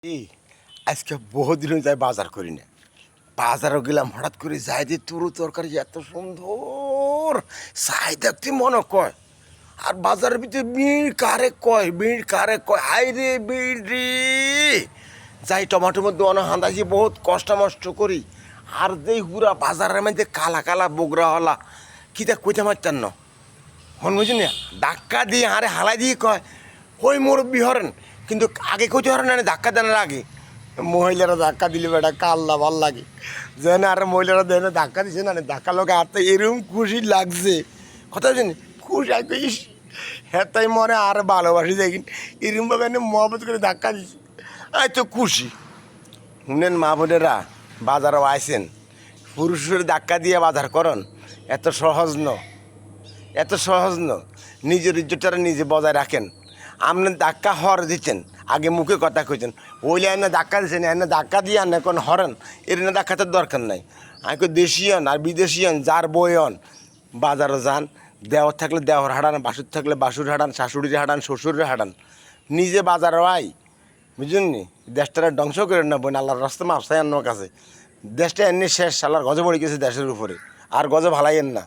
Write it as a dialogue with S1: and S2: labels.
S1: এই আজকে বহুদিন যাই বাজার করি না। বাজারও গেলাম, হঠাৎ করে যাই যে তুরু তরকারি এত সুন্দর চাই দেখতে মনে কয়। আর বাজারের ভিতরে ভিড় কারে কয় হাই রে ভিড় রে। যাই টমাটোর মধ্যে হাঁদাইছি, বহুত কষ্ট মষ্ট করি। আর যেই হুরা বাজারের মধ্যে কালা কালা বগরা হলা কিতা কইতে পারতেন না হন, বুঝি না ধাক্কা দিয়ে আরে হালাই দিয়ে কয় ওই মুরব্বী হরেন, কিন্তু আগে কইতে হরেন না, ধাক্কা দেওয়ার আগে মহিলারা ধাক্কা দিলে বেটা কাল্লা ভাল লাগে। যেন আর মহিলারা দেন ধাক্কা দিছে না, ধাক্কা লোক আর তো এরকম খুশি লাগছে কথা জানি খুশি আর কইস হ্যাঁ তাই মনে আর ভালোবাসি দেখিন এরকমভাবে মহব্বত করে ধাক্কা দিছে এই তো খুশি। শুনেন মা বোনেরা, বাজারও আইসেন, পুরুষের ধাক্কা দিয়ে বাজার করন এত সহজ ন, এত সহজ ন। নিজের ইজ্জতটা নিজে বজায় রাখেন। আপনার ধাক্কা হর দিচ্ছেন, আগে মুখে কথা কইছেন, ওইলে এনে ধাক্কা দিচ্ছেন, এনে ধাক্কা দিয়ে আন এখন হরেন, এর না ধাক্কাতে দরকার নাই। আমি দেশিয়ান আর বিদেশিয়ান যার বয়ন বাজারও যান, দেওয়ার থাকলে দেওয়ার হাঁটান, বাসুর থাকলে বাসুর হাঁটান, শাশুড়ির হাঁটান, শ্বশুরের হাঁটান, নিজে বাজারও আই বুঝলেন নি। দেশটারে ধ্বংস করেন না বোন, আল্লাহর রাস্তা মাপসাই আন্নার কাছে। দেশটা এমনি শেষ, আল্লাহর গজে পড়ে গেছে দেশের উপরে, আর গজে ভালাইয়েন না।